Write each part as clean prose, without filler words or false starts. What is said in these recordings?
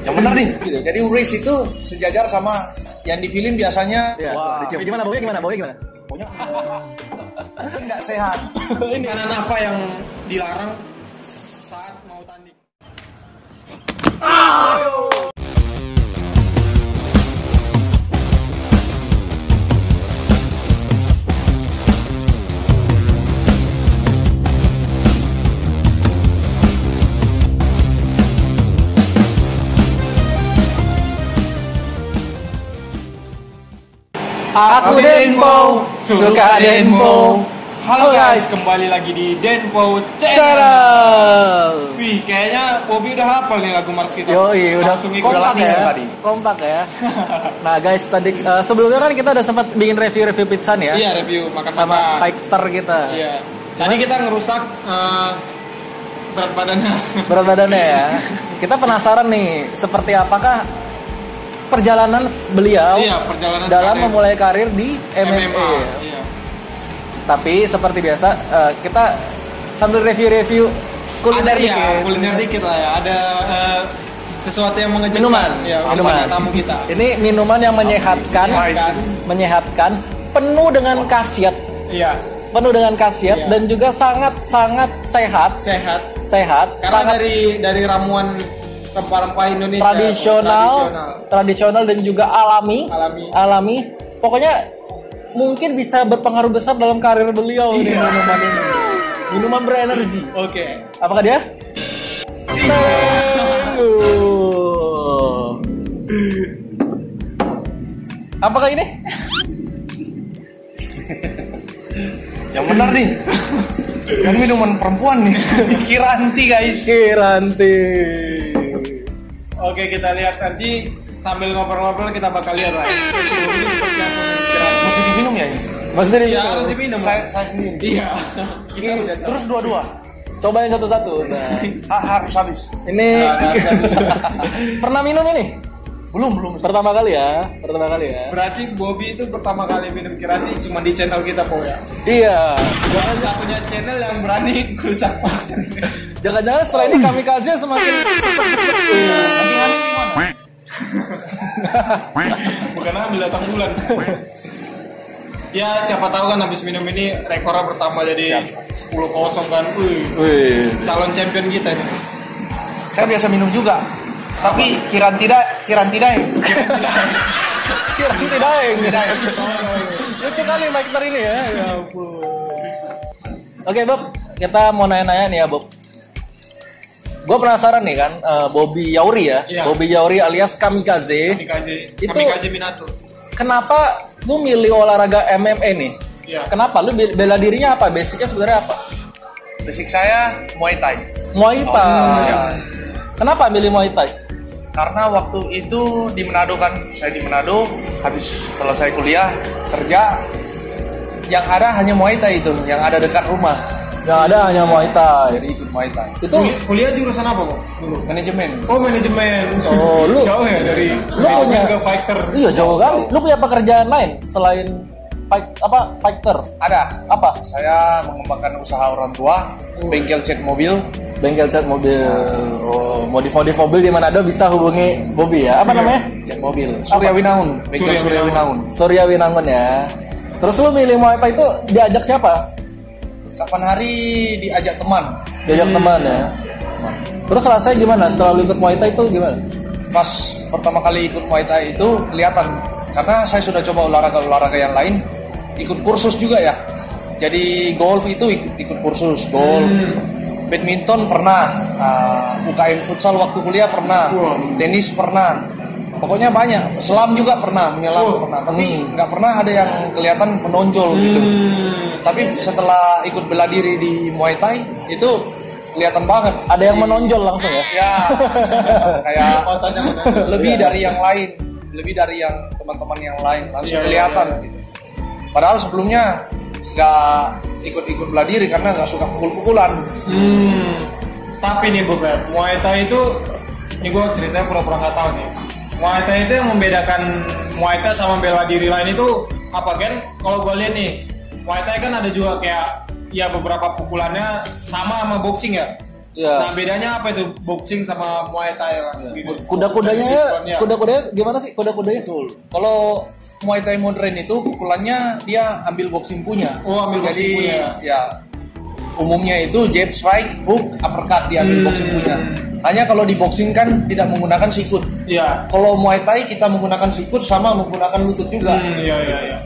Yang benar nih. Jadi Uris itu sejajar sama yang di film biasanya. Ya, Wah, gimana baunya gimana? pokoknya nggak sehat. Ini makanan apa yang dilarang saat mau tanding? Aku Denpo, suka Denpo. Halo guys, kembali lagi di Denpo Channel. Channel. Wih, kayaknya Bobby udah hafal nih lagu Mars kita. Yoi, udah langsung ikut kompak latihan ya. tadi. Kompak ya. Nah guys, tadi sebelumnya kan kita udah sempat bikin review pizza nih ya. Iya, review makan Sama fighter kita. Iya. Jadi kita ngerusak berat badannya. Berat badannya ya. Kita penasaran nih, seperti apakah perjalanan beliau Iya, perjalanan dalam karir memulai karir di MMA. Iya. Tapi seperti biasa kita sambil review kuliner Ada dikit. ya, kuliner dikit lah ya. Ada sesuatu yang mengejutkan. Minuman. Ya, Minuman. tamu kita. Ini minuman yang menyehatkan, penuh dengan khasiat, Iya. Iya. Dan juga sangat sehat. Karena Sangat dari ramuan rempah-rempah Indonesia tradisional dan juga alami. Pokoknya mungkin bisa berpengaruh besar dalam karir beliau nih minuman ini. Minuman berenergi. Oke. Apakah dia? Apakah ini? Yang benar nih. Kan minuman perempuan nih. Kiranti guys. Oke, kita lihat nanti sambil ngobrol-ngobrol kita bakal lihat lah. Ini seperti apa kira-kira. Mesti diminum ya ini? Mas Diri, Ya harus diminum. Saya sendiri. Iya. Kita udah Terus dua-dua. cobain satu-satu. Nah, Harus habis. ini Nah, pernah minum ini? Belum. Pertama kali ya. Berarti Bobby itu pertama kali minum Kiranti cuma di channel kita po ya. Iya. Satunya channel yang berani rusak. Jangan-jangan setelah ini kamikaze semakin Nanti hamil di mana? Bukan ambil datang bulan. Ya siapa tahu kan habis minum ini rekornya bertambah jadi 10-0 kan. Wih. Calon champion kita nih. Saya biasa minum juga. Tapi Kiranti daeng. Lucu kali Mike Ter ini ya. Ya ampun. Oke Bob, kita mau nanya-nanya nih ya Bob. Gue penasaran nih kan, Bobby Yauri ya. Iya. Bobby Yauri alias Kamikaze. Kamikaze Minato. Kenapa lu milih olahraga MMA nih? Iya. Kenapa? Lu bela dirinya apa? Basicnya sebenarnya apa? Basic saya Muay Thai. Muay Thai. iya. Kenapa milih Muay Thai? Karena waktu itu di Manado kan, saya di Manado, habis selesai kuliah, kerja, yang ada hanya Muay Thai itu, yang ada dekat rumah. Yang ada hanya Muay Thai. Jadi ikut Muay Thai. Itu Kuliah jurusan apa kok dulu? Manajemen. Oh, manajemen. Oh, lu jauh ya dari lu manajemen punya ke fighter. Iya jauh kali. Lu punya pekerjaan lain selain fighter? Ada. Apa? Saya mengembangkan usaha orang tua, bengkel cat mobil. Bengkel cat mobil. Oh, modif mobil di Manado bisa hubungi Bobby ya. Apa namanya? Cat mobil. Surya Winangun. Bengkel Surya Winangun. Surya Winangun ya. Terus lu milih Muay Thai itu diajak siapa? Kapan hari diajak teman. Diajak teman ya. Terus rasanya gimana setelah lu ikut Muay Thai itu gimana? Pas pertama kali ikut Muay Thai itu kelihatan. Karena saya sudah coba olahraga yang lain, ikut kursus juga ya. Jadi golf itu ikut kursus golf. Badminton pernah, UKM futsal waktu kuliah pernah, tenis pernah, pokoknya banyak. Selam juga pernah, menyelam pernah, tapi nggak pernah ada yang kelihatan menonjol gitu. Tapi setelah ikut bela diri di Muay Thai itu kelihatan banget. Ada yang menonjol langsung ya? Ya, kayak Otaknya lebih dari yang lain, lebih dari yang teman-teman yang lain langsung kelihatan. Gitu. Padahal sebelumnya nggak ikut bela diri karena nggak suka pukul-pukulan. Tapi nih Bob, Muay Thai itu, ini gue ceritanya pura-pura nggak tahu nih. Muay Thai itu yang membedakan Muay Thai sama bela diri lain itu apa kan? Kalau gue lihat nih, Muay Thai kan ada juga kayak ya beberapa pukulannya sama boxing ya. Iya. Nah bedanya apa itu boxing sama Muay Thai lah? Gitu. Kuda-kudanya Ya. gimana sih kuda-kudanya? Kalau Muay Thai modern itu pukulannya dia ambil boxing punya. Oh, ambil boxing punya. Ya umumnya itu jab, strike, hook, uppercut diambil boxing punya. Hanya kalau di boxing kan tidak menggunakan sikut. Iya. Kalau Muay Thai kita menggunakan sikut sama menggunakan lutut juga. Iya.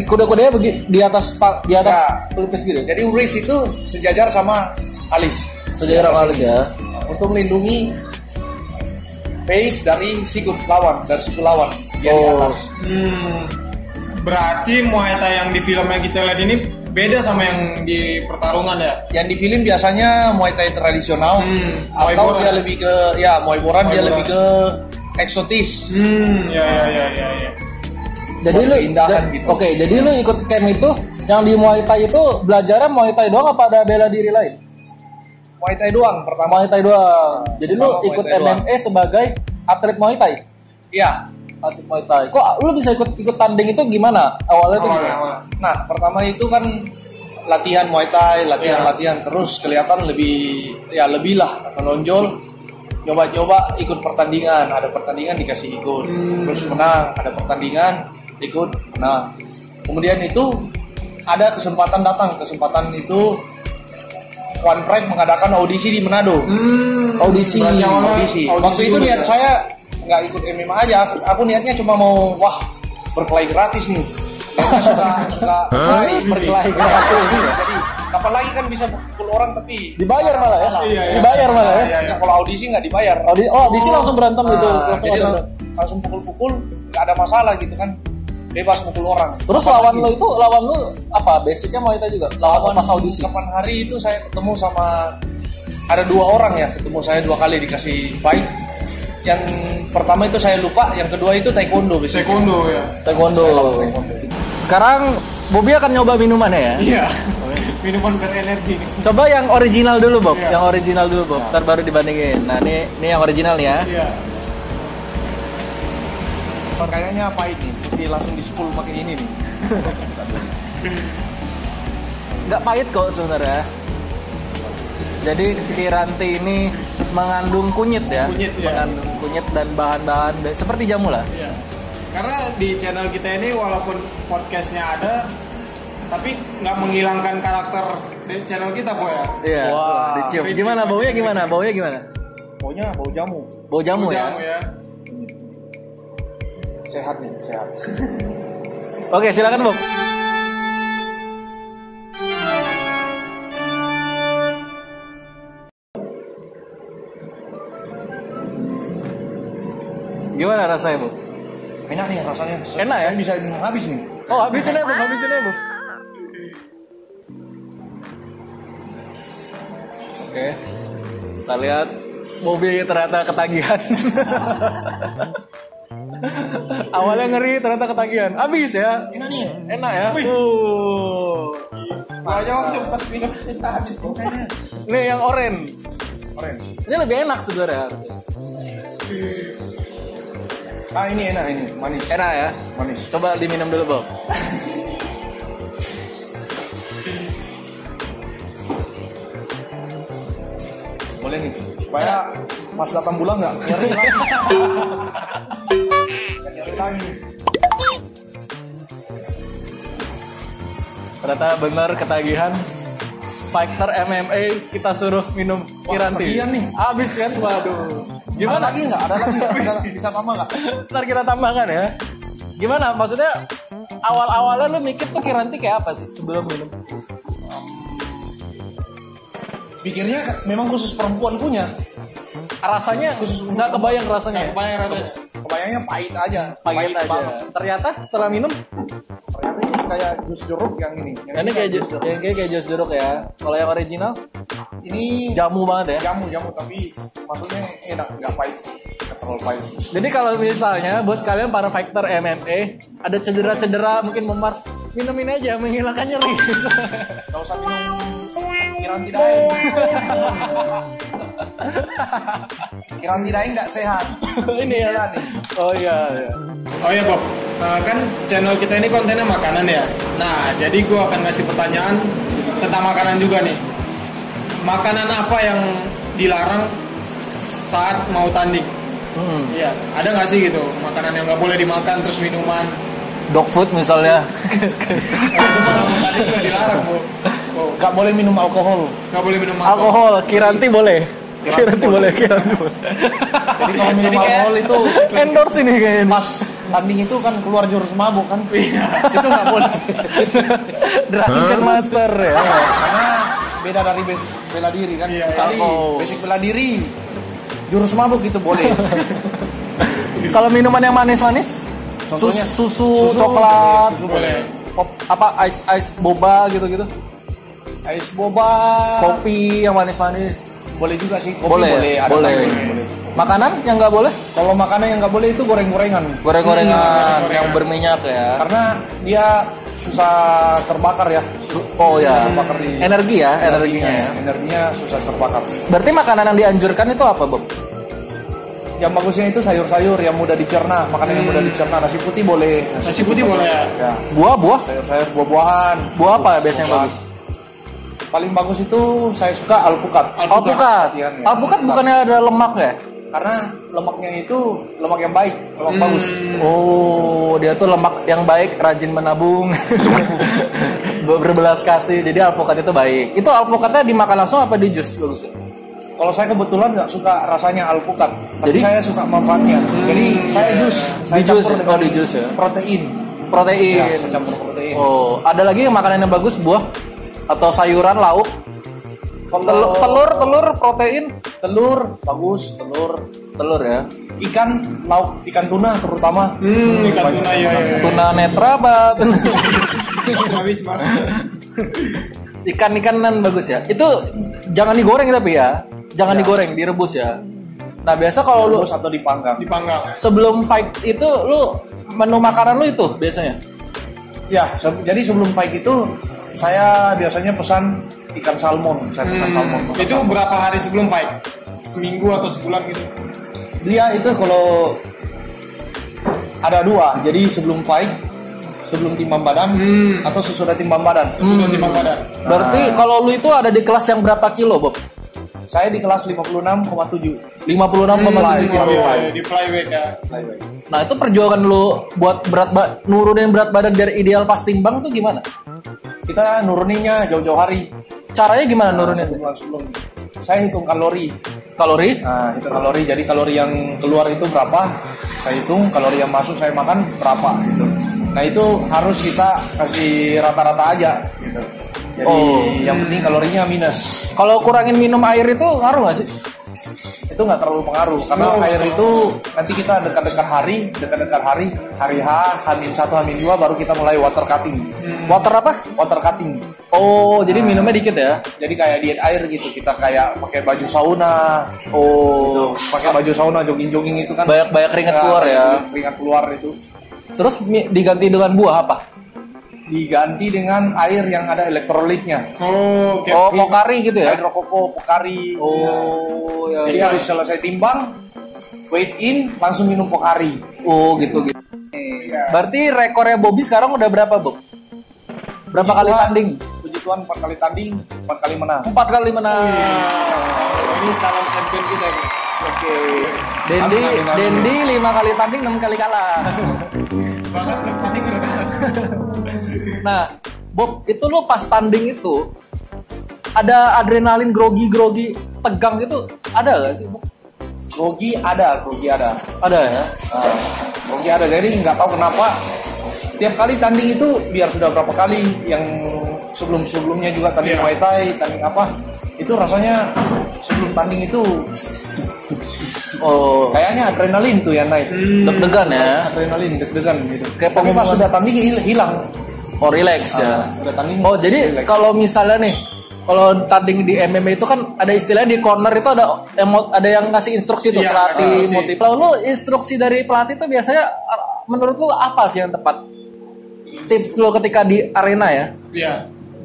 Kuda-kudanya di atas Ya. pelipis gitu. Jadi wrist itu sejajar sama alis. Sejarah alis ya. Untuk melindungi face dari sikut lawan, dari siku lawan. Dia di Oh. atas. Berarti Muay Thai yang di film yang kita lihat ini beda sama yang di pertarungan ya? Yang di film biasanya Muay Thai tradisional Muay atau Boran. dia lebih ke Muay Boran Muay dia Boran. lebih ke eksotis. Ya. Jadi Buat lu keindahan gitu. Oke, jadi lu ikut camp itu yang di Muay Thai itu belajarnya Muay Thai doang apa ada bela diri lain? Muay Thai doang pertama. Muay Thai doang. Jadi lu Pertama Muay ikut Thai doang. MMA sebagai atlet Muay Thai. Iya. Atlet Muay Thai. Kok lu bisa ikut tanding itu gimana? Awalnya tuh gimana? Nah, pertama itu kan latihan Muay Thai, latihan terus kelihatan lebih lah menonjol. Nyoba-nyoba ikut pertandingan, ada pertandingan dikasih ikut, terus menang, ada pertandingan ikut menang. Kemudian itu ada kesempatan itu One Pride mengadakan audisi di Manado. Audisi. Audisi. Waktu itu niat saya nggak ikut MMA aja, aku niatnya cuma mau berkelahi gratis nih. Karena suka Berkelahi gratis. Jadi kapan lagi kan bisa pukul orang tapi Dibayar malah ya? Iya. Dibayar malah ya? Nah, kalau audisi nggak dibayar. Audisi langsung berantem gitu. Jadi langsung pukul-pukul nggak ada masalah gitu kan, bebas pukul orang. Terus lawan lu apa? Basicnya Muay Thai juga? Lawan pas audisi. Kapan hari itu saya ketemu sama ada 2 orang ya, ketemu saya 2 kali dikasih fight. Yang pertama itu saya lupa, yang kedua itu taekwondo biasanya. Taekwondo. Sekarang Bobby akan nyoba minumannya ya. Iya. Minuman berenergi nih. Coba yang original dulu, Bob. Iya. Yang original dulu, Bob. Ntar baru dibandingin. Nah, ini yang original nih ya. Iya. Kayaknya pahit nih, mesti langsung di spool pakai ini nih. Nggak pahit kok sebenarnya. Jadi Kiranti ini mengandung kunyit ya. Kunyit, ya. Mengandung kunyit dan bahan-bahan seperti jamu lah. Iya. Karena di channel kita ini walaupun podcastnya ada, tapi nggak menghilangkan karakter di channel kita, Po ya. Iya. Wah. Dicium. Gimana baunya gimana? Baunya gimana? Baunya bau jamu. Bau jamu ya. Jamu ya. Sehat nih, sehat. Oke, silakan, Bob. Gimana rasanya, Bob? Enak nih rasanya. Enak ya? Saya bisa minum habis nih. Oh, habisin ya, Bob. Oke. Kita lihat Bobby ternyata ketagihan. Awalnya ngeri, ternyata ketagihan. Habis ya. Enak nih. Enak ya. Aja waktu pas minum kita habis pokoknya. Nih yang orange. Orange. Ini lebih enak sebenarnya harusnya. Ini enak ini, manis. Enak ya. Manis. Coba diminum dulu, Bob. Boleh nih, supaya pas datang bulan nggak nyari lagi. Nggak nyari lagi. Ternyata benar ketagihan. Fighter MMA kita suruh minum Kiranti. ketagihan nih. Habis kan? Waduh. Ada Gimana? lagi nggak? Ada lagi nggak? Bisa tambah nggak? Ntar kita tambahkan ya. Gimana? Maksudnya awal-awalnya lu mikir tuh Kiranti kayak apa sih sebelum minum? Pikirnya memang khusus perempuan punya. Rasanya nggak kebayang rasanya. Apa yang rasanya? Kebayangnya pahit aja. Pahit aja. banget. Ternyata setelah minum, Ternyata ini kayak jus jeruk yang ini. ini kayak jus, kayak jus jeruk ya. Kalau yang original, Ini jamu banget ya. jamu tapi maksudnya enak, nggak pahit, nggak terlalu pahit. Jadi kalau misalnya buat kalian para fighter MMA ada cedera-cedera mungkin memar, minumin aja menghilangkan nyeri. Nggak usah minum Kiranti Daeng. Kiranti Daeng nggak sehat. Ini ya. Sehat nih. Oh iya. Iya. Oh iya Bob, kan channel kita ini kontennya makanan ya. Nah, jadi gue akan ngasih pertanyaan tentang makanan juga nih. makanan apa yang dilarang saat mau tanding? Iya, ada nggak sih gitu makanan yang nggak boleh dimakan terus minuman? Dog food misalnya. Itu malah mau tanding juga dilarang, Bu. Oh, Nggak boleh minum alkohol. nggak boleh minum Alkohol, Kiranti boleh. Kiranti boleh. Jadi kalau minum Jadi kayak- alkohol itu Endorse ini kayaknya. pas tanding itu kan keluar jurus mabuk kan. Itu nggak boleh. Drunken Master ya. Karena beda dari basic bela diri kan. Iya, Kali oh. basic bela diri jurus mabuk itu boleh. Kalau minuman yang manis-manis, Contohnya susu, coklat, susu boleh. ice boba gitu-gitu. Ais boba Kopi yang manis-manis. boleh juga sih. Kopi boleh. Ada boleh. kopi, boleh. Makanan yang nggak boleh? Kalau makanan yang nggak boleh itu goreng-gorengan. Goreng-gorengan yang berminyak ya. Karena dia susah terbakar ya. Oh ya. Terbakar di Energi ya, energinya ya. Energinya susah terbakar. Berarti makanan yang dianjurkan itu apa, Bob? Yang bagusnya itu sayur-sayur yang mudah dicerna, makanan yang mudah dicerna. Nasi putih boleh. Nasi putih boleh ya? Ya. Buah-buah? Sayur-sayur, buah-buahan. Buah apa biasanya yang bagus? Paling bagus itu saya suka alpukat. Alpukat. Latihan ya. Alpukat bukannya ada lemak ya? Karena lemaknya itu lemak yang baik, lemak bagus. Oh, dia tuh lemak yang baik, rajin menabung, berbelas kasih. Jadi alpukat itu baik. Itu alpukatnya dimakan langsung apa di jus bagus? Kalau saya kebetulan nggak suka rasanya alpukat, tapi Jadi? saya suka manfaatnya. Jadi saya jus, saya Di jus, campur dengan di jus ya? protein. Protein. Ya, saya campur protein. Oh, ada lagi yang makanan yang bagus, buah atau sayuran, lauk? Kalau Telur, protein. telur bagus, Telur ya. ikan, lauk ikan tuna terutama. Ikan tuna ya. Tuna netra apa? Habis banget. Ikan-ikanan bagus ya. Itu jangan digoreng tapi ya. Jangan digoreng, direbus ya. Nah, biasa kalau lu Rebus atau dipanggang. Dipanggang. sebelum fight itu lu menu makanan lu itu biasanya. Ya, jadi sebelum fight itu saya biasanya pesan ikan salmon. Saya pesan salmon. makan Itu salmon. berapa hari sebelum fight? Seminggu atau sebulan gitu? Dia itu kalau ada dua. Jadi sebelum fight, sebelum timbang badan atau sesudah timbang badan. Sesudah timbang badan. Berarti kalau lu itu ada di kelas yang berapa kilo, Bob? Saya di kelas 56,7. 56,7 kilo. Di flyweight ya. Flyweight. Nah, itu perjuangan lu buat nurunin berat badan biar ideal pas timbang tuh gimana? Kita nuruninnya jauh-jauh hari. Caranya gimana Nah, nurunin? satu bulan sebelum. Saya hitung kalori. Kalori? Nah, hitung kalori. Jadi kalori yang keluar itu berapa? Saya hitung kalori yang masuk saya makan berapa gitu. Nah, itu harus kita kasih rata-rata aja gitu. Jadi yang penting kalorinya minus. Kalau kurangin minum air itu ngaruh nggak sih? Itu nggak terlalu pengaruh karena air itu nanti kita dekat-dekat hari H, H-1, H-2 baru kita mulai water cutting. Water apa? Water cutting. Oh, jadi minumnya dikit ya? Jadi kayak diet air gitu. Kita kayak pakai baju sauna. Oh, Pakai baju sauna jogging-jogging itu kan banyak keringat keluar ya. Keringat keluar itu Terus diganti dengan buah apa? diganti dengan air yang ada elektrolitnya. Oh, oke. Oh, pokari gitu ya? Hidrokoko, pokari. Oh, ya. Jadi habis selesai timbang, weight in, langsung minum pokari. Oh, gitu. Berarti rekornya Bobby sekarang udah berapa, Bob? Berapa kali tanding? Puji Tuhan 4 kali tanding, 4 kali menang. 4 kali menang. Ini calon champion kita nih. Oke. Dendi, Amin, amin, amin. Dendi 5 kali tanding, 6 kali kalah. Bahkan ke fighting udah kalah. Nah, Bob, itu lu pas tanding itu ada adrenalin grogi tegang gitu, ada gak sih, Bob? Grogi ada. Ada ya? Grogi ada, jadi nggak tahu kenapa tiap kali tanding itu biar sudah berapa kali yang sebelumnya juga tanding Muay Thai, tanding apa, itu rasanya sebelum tanding itu Oh, kayaknya adrenalin tuh yang naik. deg-degan ya? Adrenalin deg-degan gitu. Kayak Tapi pas pengumuman. sudah tanding hilang. Oh, relax ya? Sudah tanding. Oh, jadi relax. kalau misalnya nih, kalau tanding di MMA itu kan ada istilahnya di corner itu ada yang ngasih instruksi tuh, Iya, pelatih instruksi. motif. Kalau lu instruksi dari pelatih itu biasanya menurut lu apa sih yang tepat? Tips lu ketika di arena ya? Iya.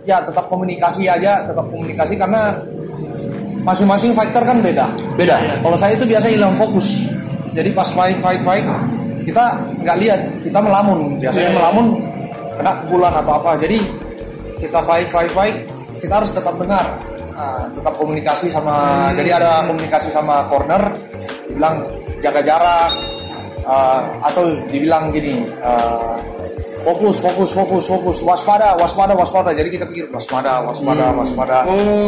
Ya tetap komunikasi aja, karena masing-masing fighter kan beda. Beda. Kalau saya itu biasa hilang fokus. Jadi pas fight kita nggak lihat, kita melamun. Biasanya melamun kena pukulan atau apa. Jadi kita fight, kita harus tetap dengar tetap komunikasi sama, jadi ada komunikasi sama corner, dibilang jaga jarak, atau dibilang gini, fokus, waspada. Jadi kita pikir waspada.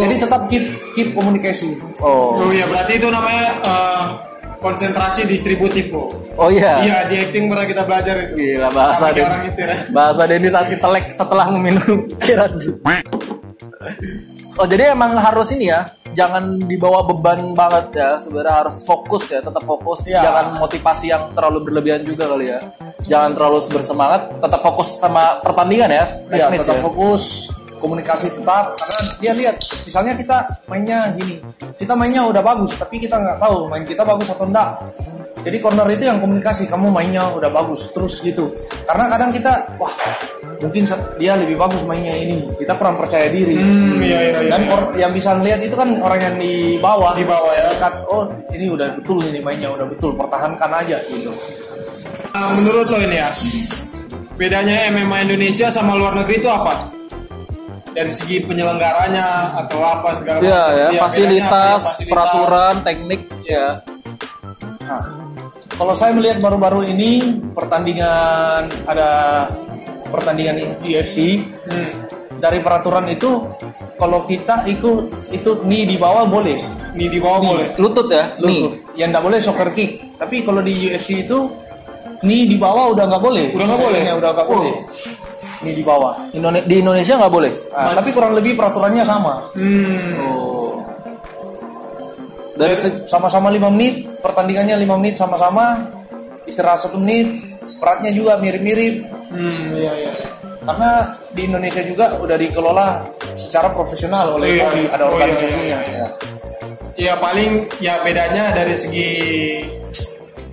Jadi tetap keep komunikasi. Oh iya, berarti itu namanya konsentrasi distributif, Bu. Oh iya. Iya, di acting pernah kita belajar itu. Gila bahasa Sama Denny. orang itu ya. Bahasa Denny saat intelek setelah meminum kirazu. Oh jadi emang harus ini ya, jangan dibawa beban banget ya. Sebenarnya harus fokus ya, tetap fokus. Ya. Jangan motivasi yang terlalu berlebihan juga kali ya. Jangan terlalu bersemangat, tetap fokus sama pertandingan ya. Iya, Teknis tetap ya. fokus, komunikasi tetap. Karena dia lihat, misalnya kita mainnya gini, kita mainnya udah bagus, tapi kita nggak tahu main kita bagus atau enggak. Jadi corner itu yang komunikasi, kamu mainnya udah bagus terus gitu. Karena kadang kita, wah mungkin dia lebih bagus mainnya ini, kita kurang percaya diri. Iya. Dan yang bisa ngeliat itu kan orang yang di bawah. Di bawah ya. Dekat, oh ini udah betul ini mainnya udah betul, pertahankan aja gitu. Menurut lo ini ya, bedanya MMA Indonesia sama luar negeri itu apa? Dari segi penyelenggaranya atau apa segala Iya macam. ya, Iya, fasilitas, bedanya apa ya? peraturan, teknik ya. Nah, kalau saya melihat baru-baru ini ada pertandingan UFC, dari peraturan itu kalau kita ikut itu knee di bawah boleh, Ini di bawah boleh. Lutut ya, lutut. nih. Yang nggak boleh soccer kick. Tapi kalau di UFC itu knee di bawah udah nggak boleh. Udah nggak boleh? Udah nggak boleh. Knee di bawah. Di Indonesia nggak boleh. Nah, tapi kurang lebih peraturannya sama. Oh. Dari Sama-sama 5 menit, pertandingannya 5 menit sama-sama, istirahat 1 menit, beratnya juga mirip-mirip. Iya. Karena di Indonesia juga udah dikelola secara profesional oleh Iya. POGI, ada Oh, organisasinya. iya. Ya paling ya bedanya dari segi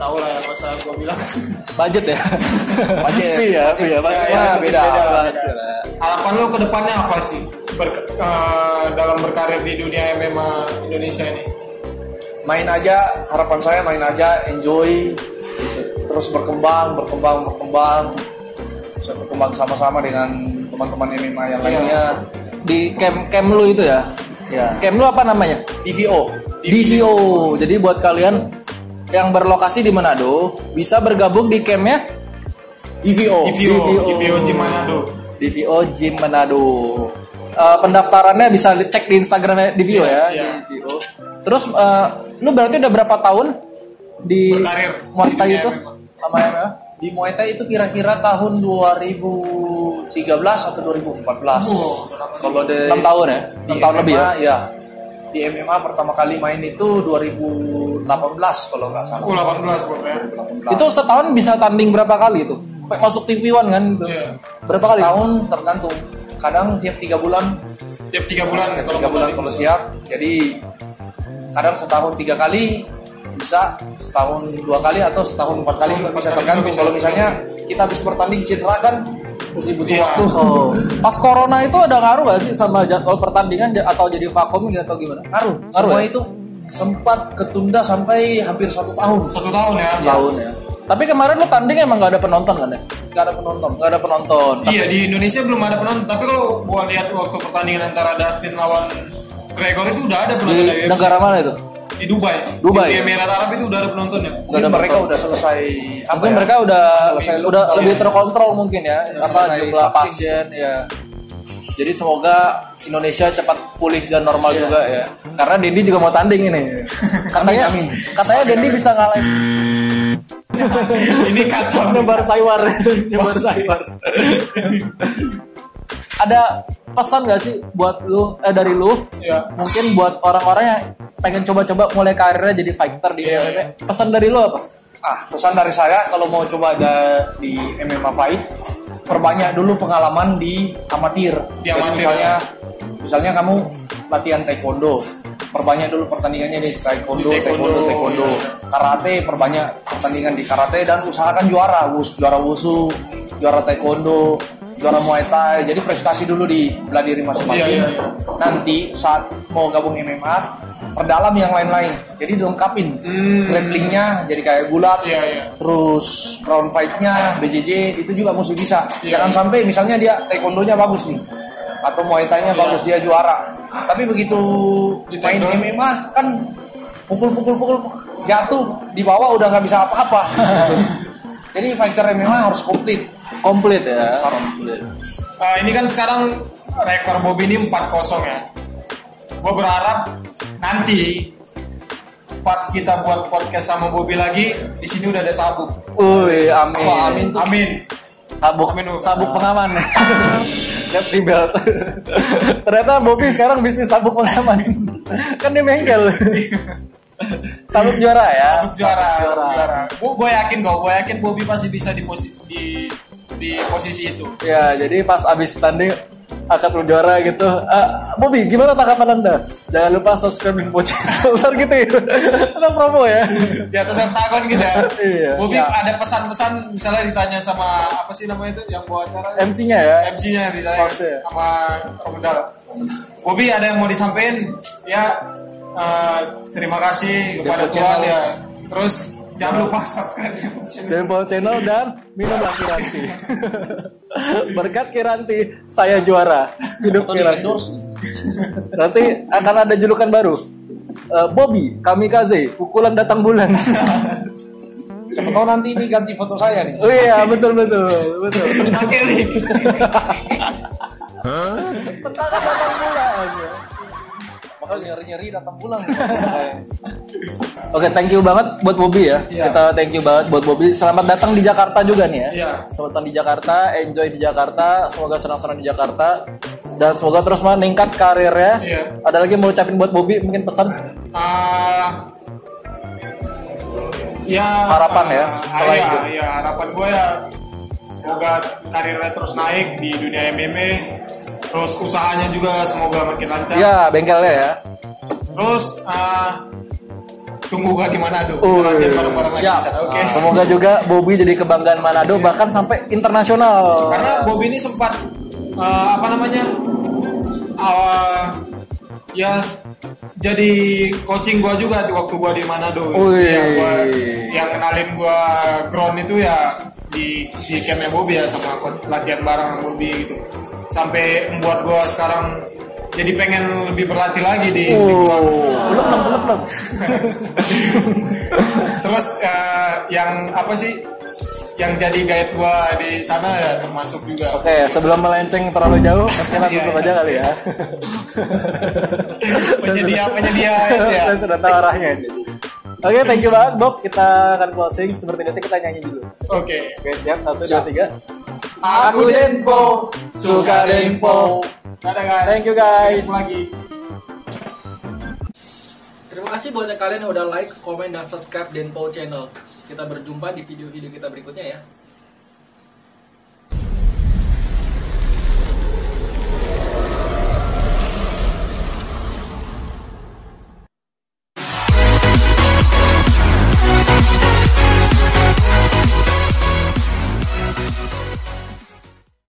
tahu lah ya masa gua bilang. budget ya. Budget. Iya, budgetnya beda. Harapan lo ke depannya apa sih dalam berkarir di dunia MMA Indonesia ini? Main aja, harapan saya main aja, enjoy, gitu. Terus berkembang, bisa berkembang sama-sama dengan teman-teman MMA yang lainnya. Di camp lu itu ya. Ya, Camp lu apa namanya? DVO. DVO. Jadi buat kalian yang berlokasi di Manado bisa bergabung di campnya DVO. DVO Gym Manado. DVO Gym Manado. Pendaftarannya bisa cek di Instagramnya DVO ya. Iya. DVO. Terus lu berarti udah berapa tahun di Berkarir Muay Thai di itu MMA. sama MMA? Di Muay Thai itu kira-kira tahun 2013 atau 2014. Kalau di 6 tahun ya? 6 tahun lebih ya? Ya. Di MMA pertama kali main itu 2018 kalau nggak salah. 18 buat ya. 18. Itu setahun bisa tanding berapa kali itu? Sampai masuk TV One kan? Iya. Berapa kali? Setahun tergantung. Kadang tiap 3 bulan. Tiap 3 bulan Tiap 3 bulan kalau siap. Jadi kadang setahun 3 kali, bisa setahun 2 kali atau setahun 4 kali juga bisa, tergantung. Kalau misalnya kita habis bertanding cedera kan mesti butuh Iya. waktu. Oh. Pas corona itu ada ngaruh gak sih sama jadwal pertandingan atau jadi vakum gitu atau gimana? Ngaruh. Ngaruh Semua ya? itu sempat ketunda sampai hampir 1 tahun. 1 tahun ya. Tahun ya. Tapi kemarin lu tanding emang gak ada penonton kan ya? Gak ada penonton. Gak ada penonton. Iya, di Indonesia belum ada penonton. Tapi kalau gua lihat waktu pertandingan antara Dustin lawan Gregor itu udah ada penonton Di dari UFC. negara mana itu? Di Dubai. Dubai. Di Emirat Arab itu udah ada penontonnya. Mungkin mereka udah selesai Mungkin mereka udah selesai udah lockdown. lebih terkontrol mungkin ya. Udah Apa selesai jumlah vaksin. pasien ya. Jadi semoga Indonesia cepat pulih dan normal juga ya. Karena Dendi juga mau tanding ini. Katanya Amin. katanya Dendi bisa ngalahin Ini kata nyebar saywar. Nyebar saywar. Ada pesan gak sih buat lu dari lu? Iya. Mungkin buat orang-orang yang pengen coba-coba mulai karirnya jadi fighter di Iya, MMA. Pesan dari lu apa? Pesan dari saya kalau mau coba di MMA fight, perbanyak dulu pengalaman di amatir. Di Jadi amatir, misalnya kamu latihan taekwondo, perbanyak dulu pertandingannya di taekwondo. Karate, perbanyak pertandingan di karate dan usahakan juara wushu, juara taekwondo, juara muay thai. Jadi prestasi dulu di bela diri masing-masing. Iya. Nanti saat mau gabung MMA, perdalam yang lain-lain. Jadi dilengkapin grapplingnya jadi kayak gulat. Iya. Terus ground fight-nya, BJJ itu juga mesti bisa. Iya. Jangan sampai misalnya dia taekwondonya bagus nih atau muay thai-nya bagus, dia juara. Tapi begitu main MMA kan pukul jatuh di bawah udah nggak bisa apa-apa. Jadi fighter MMA harus komplit ya. Ini kan sekarang rekor Bobby ini 4-0 ya. Gue berharap nanti pas kita buat podcast sama Bobby lagi, di sini udah ada sabuk. Amin. Oh, amin tuh. Amin. Sabuk pengaman. Safety belt. Ternyata Bobby sekarang bisnis sabuk pengaman. Kan dia bengkel. Sabuk juara ya. Sabuk juara. Gue yakin Bobby pasti bisa di posisi itu. Ya, jadi pas abis tanding angkat lu juara gitu. Bobby, gimana tanggapan Anda? Jangan lupa subscribe info channel gitu ya. Kita promo ya. Di atas takon gitu ya. Iya. Bobby ada pesan-pesan misalnya ditanya sama apa sih namanya itu yang bawa acara? MC-nya ya. MC-nya ditanya sama Romudal. Bobby ada yang mau disampaikan? Ya, terima kasih kepada Tuhan ya. Terus jangan lupa subscribe Denpo Channel dan minumlah Kiranti. Berkat Kiranti, saya juara. Hidup Kiranti. Nanti akan ada julukan baru. Bobby, kamikaze, pukulan datang bulan. Siapa tahu nanti ini ganti foto saya nih. Oh iya, betul. Oke nih. Tentara datang bulan. Bakal nyeri datang pulang. Oke, thank you banget buat Bobby ya. Kita thank you banget buat Bobby. Selamat datang di Jakarta juga nih ya. Iya. Selamat datang di Jakarta, enjoy di Jakarta, semoga senang-senang di Jakarta dan semoga terus meningkat karirnya. Iya. Ada lagi mau ucapin buat Bobby mungkin pesan? Harapan ya, selain itu. Iya, harapan gue ya semoga karirnya terus naik di dunia MMA. Terus usahanya juga semoga makin lancar. Iya, bengkelnya ya. Terus tunggu gua di Manado. Iya. Siap. Oke. Semoga juga Bobby jadi kebanggaan Manado bahkan sampai internasional. Karena Bobby ini sempat ya jadi coaching gua juga di waktu gua di Manado. Yang kenalin gua ground itu ya di campnya Bobby ya sama latihan bareng sama Bobby gitu. Sampai membuat gua sekarang jadi pengen lebih berlatih lagi di belum. Terus yang apa sih yang jadi guide gua di sana ya termasuk juga. Oke, sebelum melenceng terlalu jauh, kita tutup aja kali ya. penyedia itu ya. Sudah tahu arahnya. Oke, thank you banget Bob. Kita akan closing. Seperti biasa kita nyanyi dulu. Oke, siap. 1, 2, 3. Aku Denpo, suka Denpo. Dadah guys. Thank you guys. Lagi. Terima kasih buat kalian yang udah like, komen, dan subscribe Denpo Channel. Kita berjumpa di video-video kita berikutnya ya.